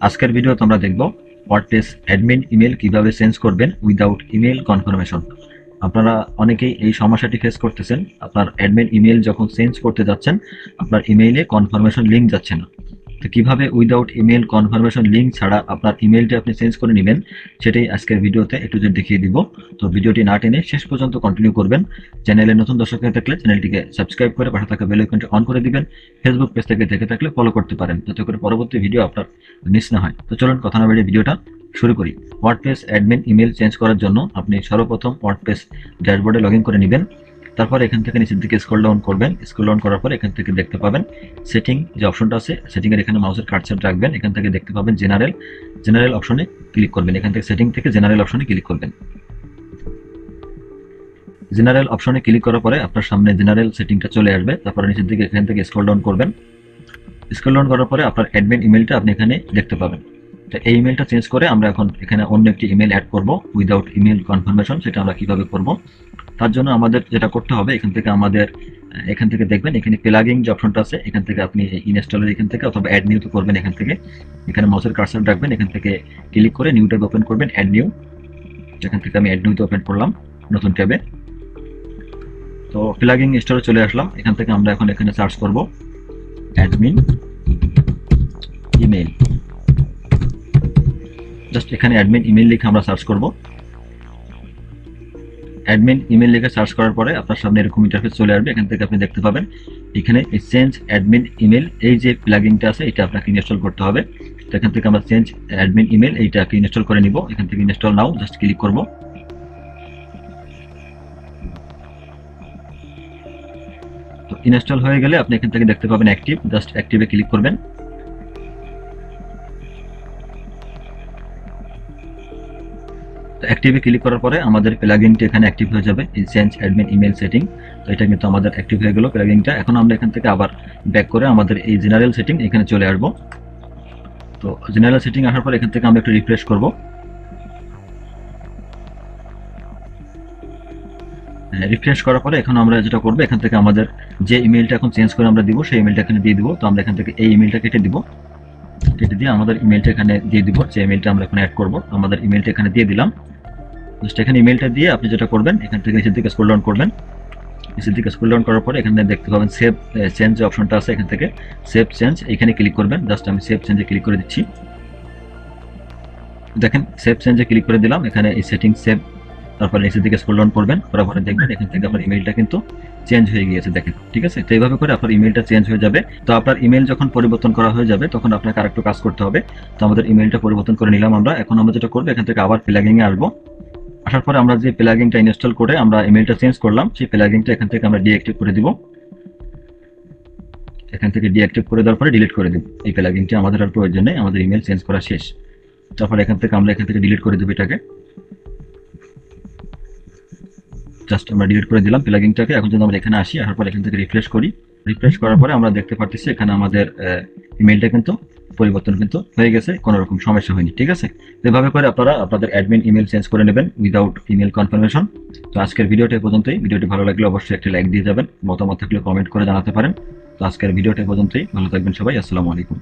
আজকের ভিডিও তোমরা দেখবো ওয়ার্ডপ্রেস অ্যাডমিন ইমেল কিভাবে চেঞ্জ করবেন উইদাউট ইমেল কনফার্মেশন। আপনারা অনেকেই এই সমস্যাটি ফেস করতেছেন। আপনার অ্যাডমিন ইমেল যখন চেঞ্জ করতে যাচ্ছেন, আপনার ইমেইলে কনফার্মেশন লিঙ্ক যাচ্ছে না। তো কিভাবে উইদাউট ইমেল কনফার্মেশন লিঙ্ক ছাড়া আপনার ইমেলটি আপনি চেঞ্জ করে নেবেন, সেটাই আজকের ভিডিওতে একটু দেখিয়ে দিব। তো ভিডিওটি না টেনে শেষ পর্যন্ত কন্টিনিউ করবেন। চ্যানেলে নতুন দর্শক হয়ে থাকলে চ্যানেলটিকে সাবস্ক্রাইব করে পাশে থাকা বেল আইকনটি অন করে দিবেন। ফেসবুক পেজ থেকে দেখে থাকলে ফলো করতে পারেন, যাতে করে পরবর্তী ভিডিও আপনার মিস না হয়। তো চলুন কথা না বেরিয়ে ভিডিওটা শুরু করি। ওয়ার্ডপ্রেস অ্যাডমিন ইমেল চেঞ্জ করার জন্য আপনি সর্বপ্রথম ওয়ার্ডপ্রেস ড্যাশবোর্ডে লগ ইন করে নেবেন। তারপর এখান থেকে নিচের দিকে স্ক্রল ডাউন করবেন। স্ক্রল ডাউন করার পর এখান থেকে দেখতে পাবেন সেটিং যে অপশনটা আছে, সেটিং এর এখানে মাউসের কার্সার রাখবেন। এখান থেকে দেখতে পাবেন জেনারেল অপশনে ক্লিক করবেন। এখান থেকে সেটিং থেকে জেনারেল অপশনে ক্লিক করবেন। জেনারেল অপশনে ক্লিক করার পরে আপনার সামনে জেনারেল সেটিংটা চলে আসবে। তারপর নিচের দিকে এখান থেকে স্ক্রল ডাউন করবেন। স্ক্রল ডাউন করার পরে আপনার অ্যাডমিন ইমেলটা আপনি এখানে দেখতে পাবেন। তো এই ইমেলটা চেঞ্জ করে আমরা এখন এখানে অন্য একটি ইমেল অ্যাড করব উইদাউট ইমেল কনফার্মেশন। সেটা আমরা কিভাবে করব, তার জন্য আমাদের যেটা করতে হবে, এখান থেকে দেখবেন এখানে প্লাগইন যে অপশনটা আছে, এখান থেকে আপনি ইনস্টলের এখান থেকে অথবা অ্যাড নিউতে করবেন। এখান থেকে এখানে মাউসের কার্সার রাখবেন। এখান থেকে ক্লিক করে নিউ ট্যাব ওপেন করবেন, অ্যাড নিউ। এখান থেকে আমি অ্যাড নিউতে ওপেন করলাম নতুন ট্যাবে। তো প্লাগইন স্টোরে চলে আসলাম। এখান থেকে আমরা এখন এখানে সার্চ করব অ্যাডমিন ইমেল। জাস্ট এখানে অ্যাডমিন ইমেল লিখে আমরা সার্চ করব। অ্যাডমিন ইমেল লিখে সার্চ করার পরে আপনার সামনে এরকম ইন্টারফেস চলে আসবে। এখান থেকে আপনি দেখতে পাবেন এখানে চেঞ্জ অ্যাডমিন ইমেল, এই যে প্লাগইনটা আছে এটা আপনাকে ইনস্টল করতে হবে। তো এখান থেকে আমরা চেঞ্জ অ্যাডমিন ইমেল এইটাকে ইনস্টল করে নিব। এখান থেকে ইনস্টল নাও জাস্ট ক্লিক করব। তো ইনস্টল হয়ে গেলে আপনি এখান থেকে দেখতে পাবেন অ্যাক্টিভ, জাস্ট অ্যাক্টিভে ক্লিক করবেন। অ্যাক্টিভে ক্লিক করার পরে আমাদের প্লাগইনটি এখানে অ্যাক্টিভ হয়ে যাবে, এই চেঞ্জ অ্যাডমিন ইমেল সেটিং। তো এটা কিন্তু আমাদের অ্যাক্টিভ হয়ে গেল প্লাগইনটা। এখন আমরা এখান থেকে আবার ব্যাক করে আমাদের এই জেনারেল সেটিং এখানে চলে আসবো। তো জেনারেল সেটিং আসার পর এখান থেকে আমরা একটু রিফ্রেশ করব। রিফ্রেশ করার পরে এখন আমরা যেটা করবো, এখান থেকে আমাদের যে ইমেলটা এখন চেঞ্জ করে আমরা দিব সেই ইমেলটা এখানে দিয়ে দিব। তো আমরা এখান থেকে এই ইমেলটা কেটে দিব। কেটে দিয়ে আমাদের ইমেলটা এখানে দিয়ে দিব, যে ইমেলটা আমরা এখন অ্যাড করবো। আমাদের ইমেলটা এখানে দিয়ে দিলাম। জাস্ট এখানে ইমেলটা দিয়ে আপনি যেটা করবেন, এখান থেকে নিচের দিকে স্ক্রল ডাউন করবেন। নিচের দিকে স্ক্রল ডাউন করার পরে এখানে দেখতে পাবেন সেভ চেঞ্জ যে অপশনটা আছে, এখান থেকে সেভ চেঞ্জ এখানে ক্লিক করবেন। জাস্ট আমি সেভ চেঞ্জে ক্লিক করে দিচ্ছি। দেখেন সেভ চেঞ্জে ক্লিক করে দিলাম। এখানে এই সেটিং সেভ, তারপর নিচের দিকে স্ক্রল ডাউন করবেন। করার পরে দেখবেন এখান থেকে আপনার ইমেলটা কিন্তু চেঞ্জ হয়ে গিয়েছে, দেখেন। ঠিক আছে, তো এইভাবে করে আপনার ইমেলটা চেঞ্জ হয়ে যাবে। তো আপনার ইমেল যখন পরিবর্তন করা হয়ে যাবে তখন আপনাকে আরেকটু কাজ করতে হবে। তো আমাদের ইমেলটা পরিবর্তন করে নিলাম আমরা। এখন আমরা যেটা করবো, এখান থেকে আবার প্লাগইনে আসবো। আসার পরে আমরা যে প্লাগইনটা ইনস্টল করে আমরা ইমেলটা চেঞ্জ করলাম, সেই প্লাগইনটা এখান থেকে আমরা ডিঅ্যাক্টিভ করে দিব। এখান থেকে ডিঅ্যাক্টিভ করে দেওয়ার পরে ডিলিট করে দিব। এই প্লাগইনটি আমাদের আর প্রয়োজন নেই, আমাদের ইমেল চেঞ্জ করা শেষ। তারপর এখান থেকে ডিলিট করে দেব এটাকে। জাস্ট আমরা ডিলিট করে দিলাম প্লাগইনটাকে। এখন যদি আমরা এখানে আসি, আসার পর এখান থেকে রিফ্রেশ করি। রিফ্রেশ করার পরে আমরা দেখতে পাচ্ছি এখানে আমাদের ইমেলটা কিন্তু পরিবর্তন কিন্তু হয়ে গেছে, কোনো রকম সমস্যা হয়নি। ঠিক আছে, এভাবে করে আপনারা আপনাদের অ্যাডমিন ইমেল চেঞ্জ করে নেবেন উইদাউট ইমেল কনফার্মেশন। তো আজকের ভিডিওটা পর্যন্তই। ভিডিওটি ভালো লাগলে অবশ্যই একটি লাইক দিয়ে যাবেন, মতামত থাকলে কমেন্ট করে জানাতে পারেন। তো আজকের ভিডিওটা পর্যন্তই। ভালো থাকবেন সবাই। আসসালামু আলাইকুম।